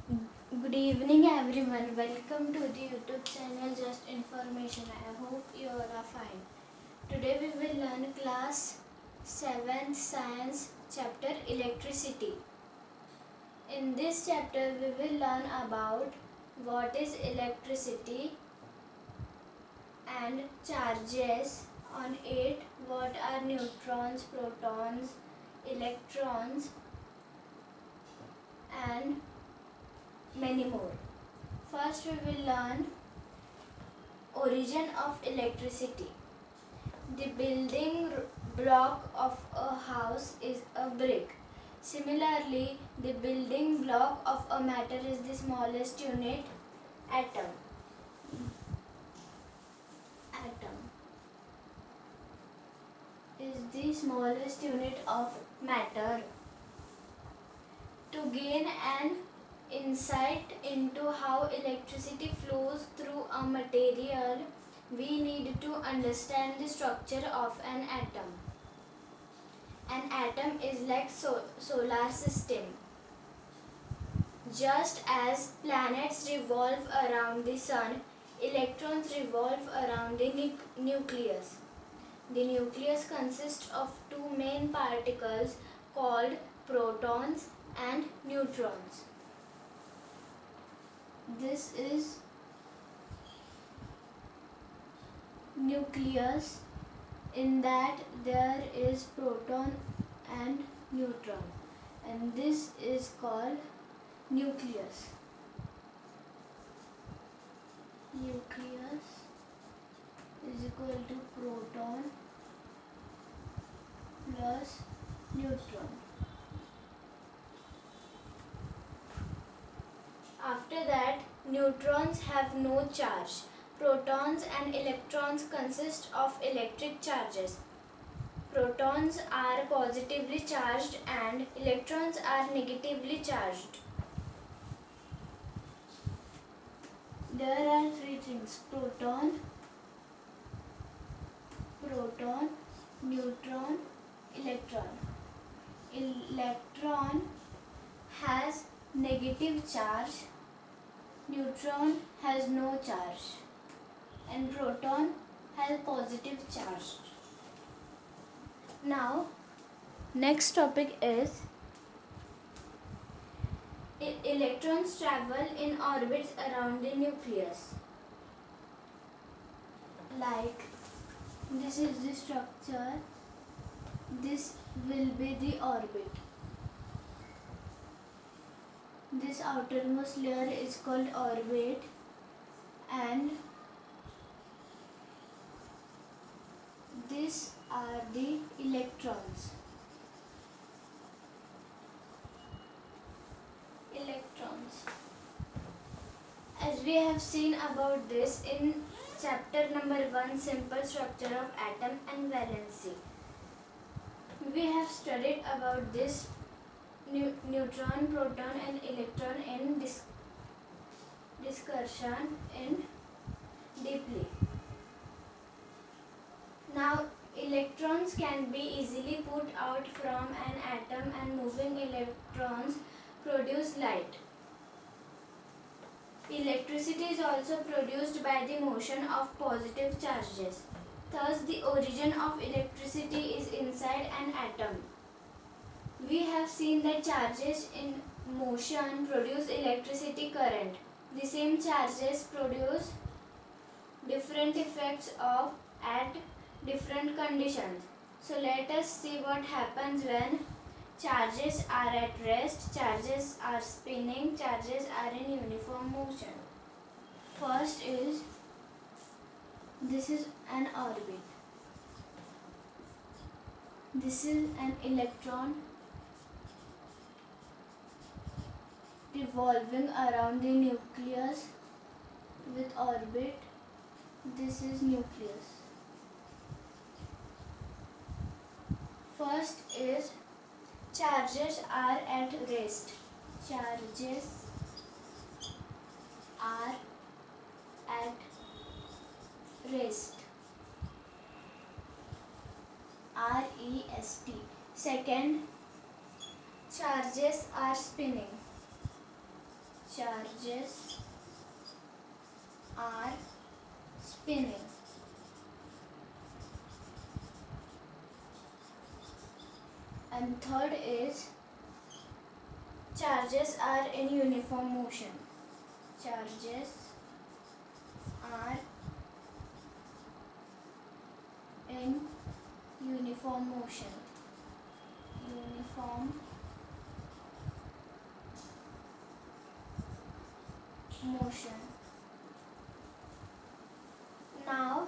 Good evening everyone. Welcome to the YouTube channel Just Information. I hope you all are fine. Today we will learn class 7 science chapter electricity. In this chapter we will learn about what is electricity and charges on it, what are neutrons, protons, electrons and many more. First we will learn origin of electricity. The building block of a house is a brick. Similarly, the building block of a matter is the smallest unit, atom. Atom is the smallest unit of matter. To gain an insight into how electricity flows through a material, we need to understand the structure of an atom. An atom is like solar system. Just as planets revolve around the sun, electrons revolve around the nucleus. The nucleus consists of two main particles called protons and neutrons. This is nucleus. In that there is proton and neutron, and this is called nucleus. Nucleus is equal to proton plus neutron. After that, neutrons have no charge. Protons and electrons consist of electric charges. Protons are positively charged and electrons are negatively charged. There are three things: proton, neutron, electron. Electron has negative charge, neutron has no charge, and proton has positive charge. Now, next topic is electrons travel in orbits around the nucleus. Like, this is the structure, this will be the orbit. This outermost layer is called orbit, and these are the electrons. As we have seen about this in chapter number 1, simple structure of atom and valency. We have studied about this neutron, proton and electron in discussion in deeply. Now, electrons can be easily put out from an atom, and moving electrons produce light. Electricity is also produced by the motion of positive charges. Thus, the origin of electricity is inside an atom. We have seen that charges in motion produce electricity current. The same charges produce different effects at different conditions. So let us see what happens when charges are at rest, charges are spinning, charges are in uniform motion. First is, this is an orbit. This is an electron revolving around the nucleus with orbit. This is nucleus. First is, charges are at rest. Charges are at rest. REST. Second, charges are spinning. charges are spinning. And third is charges are in uniform motion. Charges are in uniform motion. Uniform motion. Now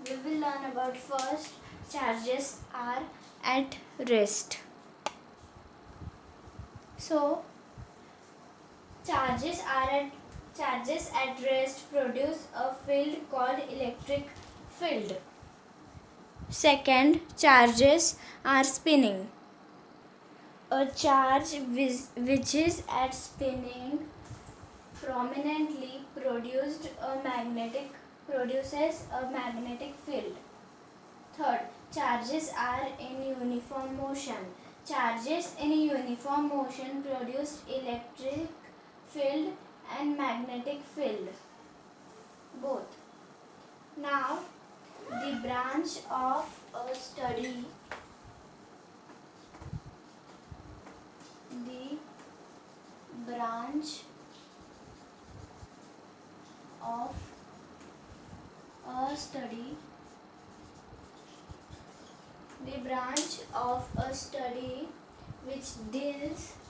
we will learn about first charges are at rest. So charges at rest produce a field called electric field. Second, charges are spinning. A charge which is at spinning prominently produces a magnetic field. Third, charges are in uniform motion. Charges in uniform motion produce electric field and magnetic field, both. Now, the branch of a study which deals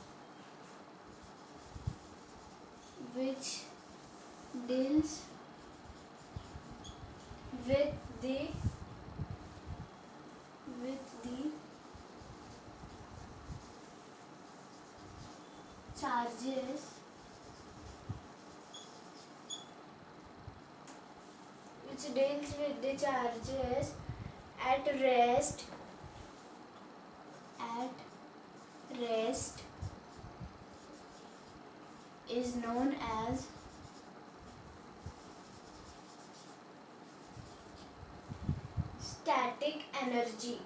with the charges at rest is known as static energy.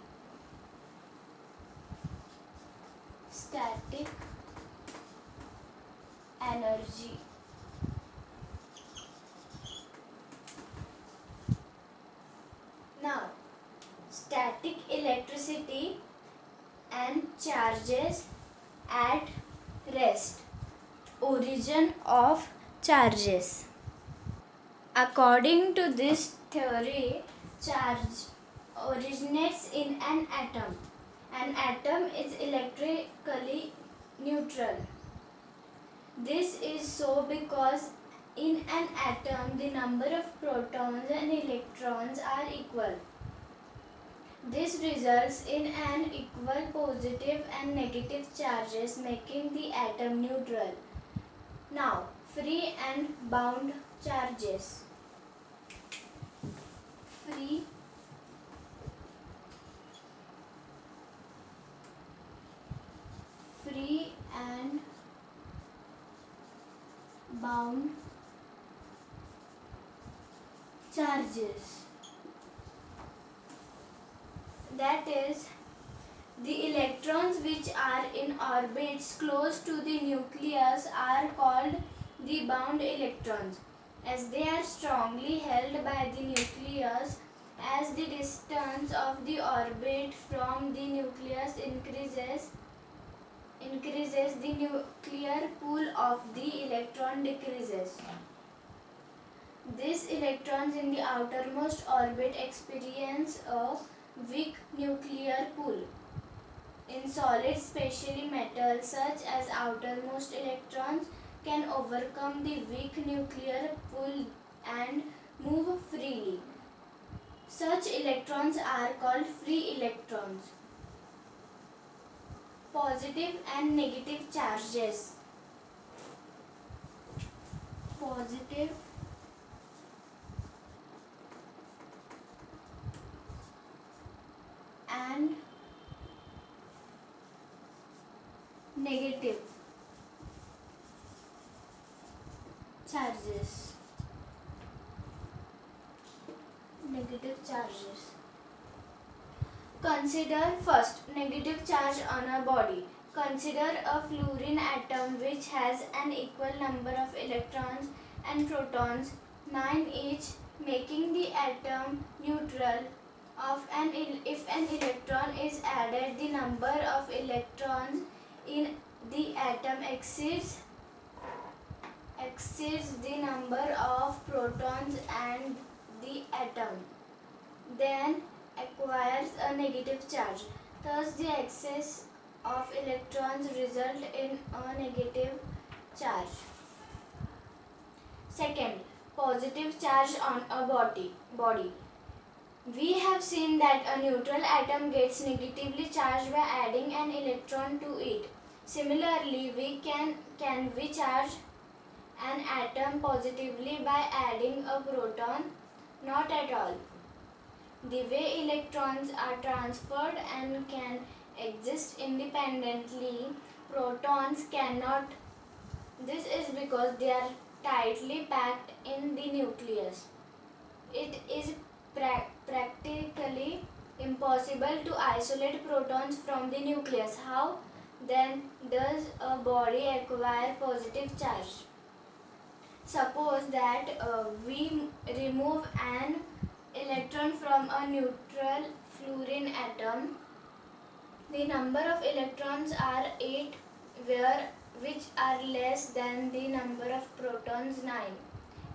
Now, static electricity and charges at rest. Origin of charges. According to this theory, charge originates in an atom. An atom is electrically neutral. This is so because in an atom the number of protons and electrons are equal. This results in an equal positive and negative charges, making the atom neutral. Now, free and bound charges. Free and bound charges. That is, the electrons which are in orbits close to the nucleus are called the bound electrons, as they are strongly held by the nucleus. As the distance of the orbit from the nucleus increases, the nuclear pull of the electron decreases. These electrons in the outermost orbit experience a weak nuclear pull. In solids, especially metals, such as outermost electrons can overcome the weak nuclear pull and move freely. Such electrons are called free electrons. Positive and negative charges. Positive and negative charges. Consider first negative charge on a body. Consider a fluorine atom which has an equal number of electrons and protons, 9 each, making the atom neutral. If an electron is added, the number of electrons in the atom exceeds the number of protons and the atom then acquires a negative charge. Thus, the excess of electrons result in a negative charge. Second, positive charge on a body. We have seen that a neutral atom gets negatively charged by adding an electron to it. Similarly, can we charge an atom positively by adding a proton? Not at all. The way electrons are transferred and can exist independently, protons cannot. This is because they are tightly packed in the nucleus. It is practically impossible to isolate protons from the nucleus. How then does a body acquire positive charge? Suppose that we remove an electron from a neutral fluorine atom. The number of electrons are 8, which are less than the number of protons, 9,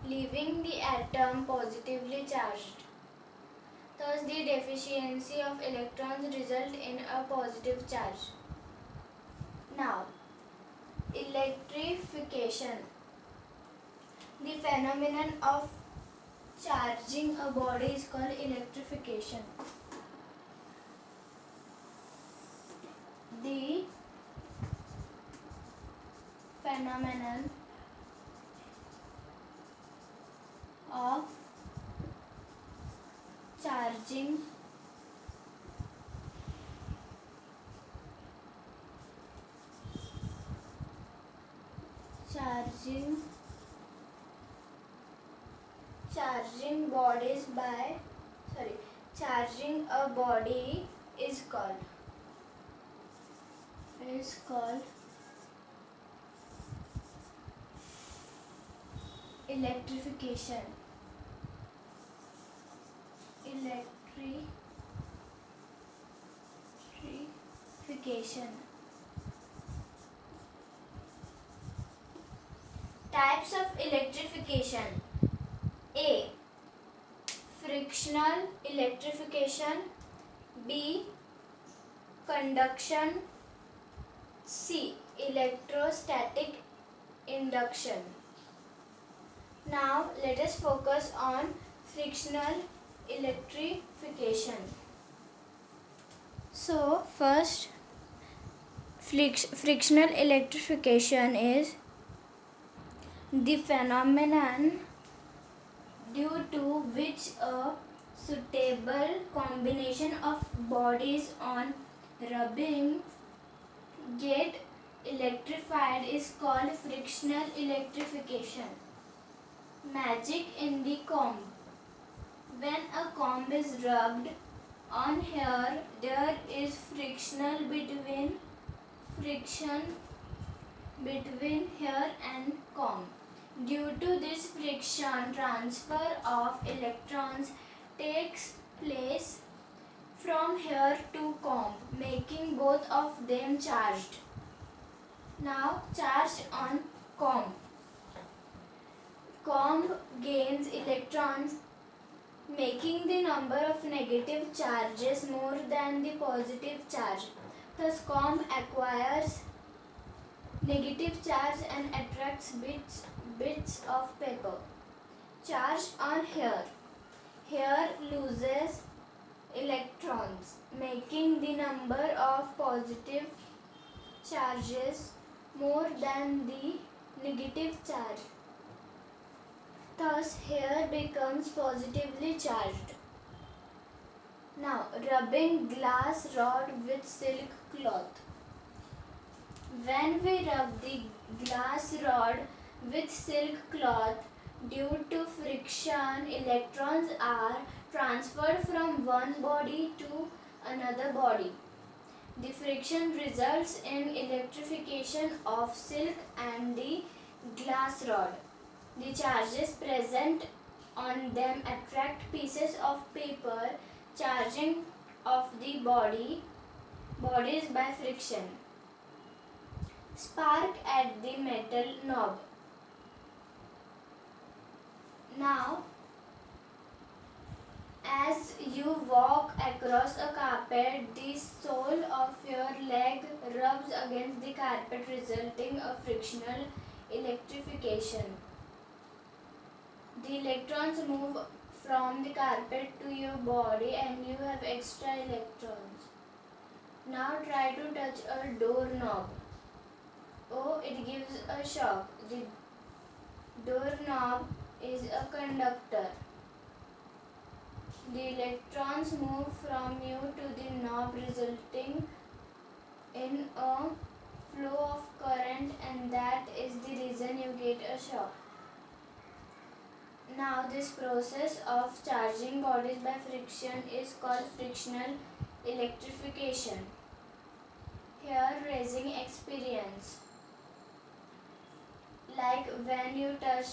leaving the atom positively charged. Thus, the deficiency of electrons result in a positive charge. Now, electrification. The phenomenon of charging a body is called electrification. The phenomenon of charging charging a body is called electrification. Types of electrification. A. Frictional electrification. B. Conduction. C. Electrostatic induction. Now let us focus on frictional electrification. So first, frictional electrification is the phenomenon due to which a suitable combination of bodies on rubbing get electrified is called frictional electrification. Magic in the comb. When a comb is rubbed on hair, there is friction between hair and comb. Due to this friction, transfer of electrons takes place from hair to comb, making both of them charged. Now, charge on comb. Comb gains electrons, making the number of negative charges more than the positive charge. Thus, comb acquires negative charge and attracts bits of paper. Charge on hair. Hair loses electrons, making the number of positive charges more than the negative charge. Thus, hair becomes positively charged. Now, rubbing glass rod with silk cloth. When we rub the glass rod with silk cloth, due to friction, electrons are transferred from one body to another body. The friction results in electrification of silk and the glass rod. The charges present on them attract pieces of paper, charging of the bodies by friction. Spark at the metal knob. Now, as you walk across a carpet, the sole of your leg rubs against the carpet, resulting a frictional electrification. The electrons move from the carpet to your body and you have extra electrons. Now try to touch a doorknob. Oh, it gives a shock. The doorknob is a conductor. The electrons move from you to the knob, resulting in a flow of current, and that is the reason you get a shock. Now this process of charging bodies by friction is called frictional electrification. Here raising experience. Like when you touch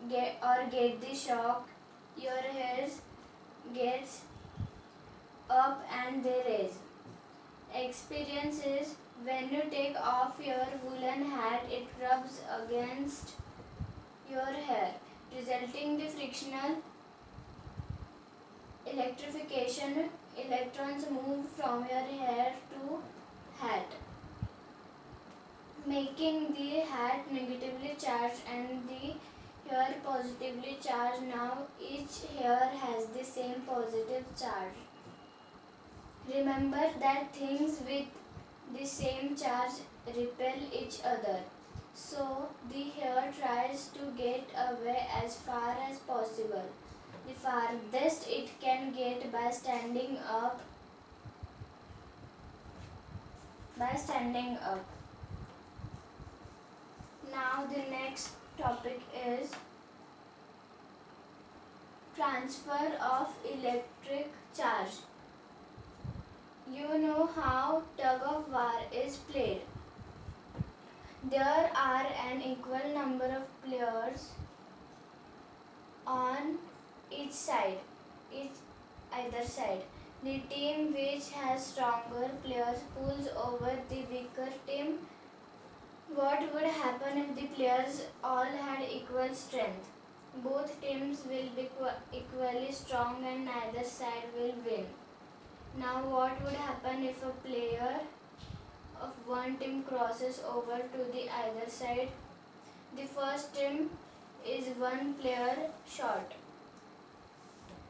get the shock, your hairs gets up and they raise. Experience is when you take off your woolen hat, it rubs against your hair, resulting the frictional electrification. Electrons move from your hair to hat, making the hat negatively charged and the hair positively charged. Now each hair has the same positive charge. Remember that things with the same charge repel each other. So the hair tries to get away as far as possible. The farthest it can get by standing up. Now the next topic is transfer of electric charge. You know how tug of war is played. There are an equal number of players on either side. The team which has stronger players pulls over the weaker team. What would happen if the players all had equal strength? Both teams will be equally strong and neither side will win. Now what would happen if a player of one team crosses over to the other side? The first team is one player short.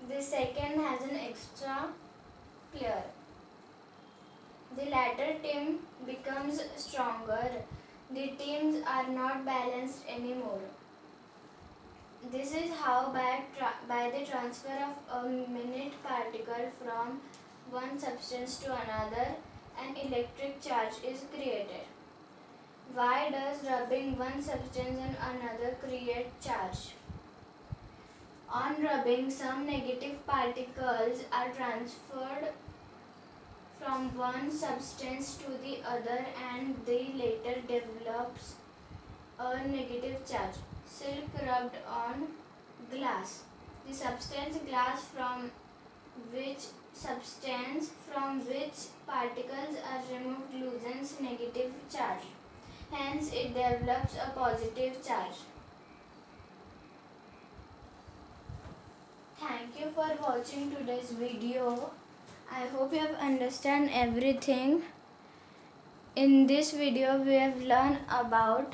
The second has an extra player. The latter team becomes stronger. The teams are not balanced anymore. This is how by the transfer of a minute particle from one substance to another, an electric charge is created. Why does rubbing one substance and another create charge? On rubbing, some negative particles are transferred from one substance to the other and the later develops a negative charge. Silk rubbed on glass. The substance glass from which particles are removed loosens negative charge. Hence, it develops a positive charge. Thank you for watching today's video. I hope you have understand everything. In this video, we have learned about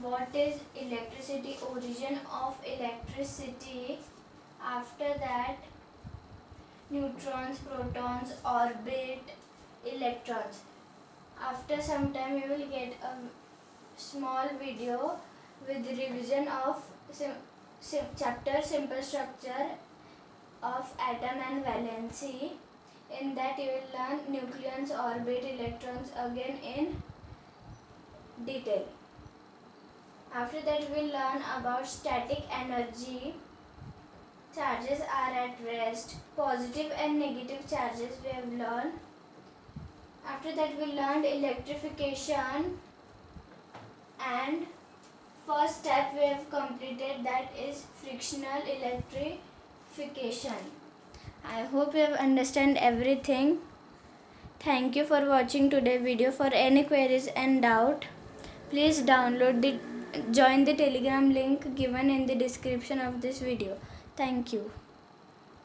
what is electricity, origin of electricity. After that, neutrons, protons, orbit, electrons. After some time, you will get a small video with revision of chapter simple structure of atom and valency. In that you will learn nucleons, orbit, electrons again in detail. After that we will learn about static energy. Charges are at rest. Positive and negative charges we have learned. After that we learned electrification, and first step we have completed, that is frictional electrification. I hope you have understand everything. Thank you for watching today's video. For any queries and doubt, please join the Telegram link given in the description of this video. Thank you.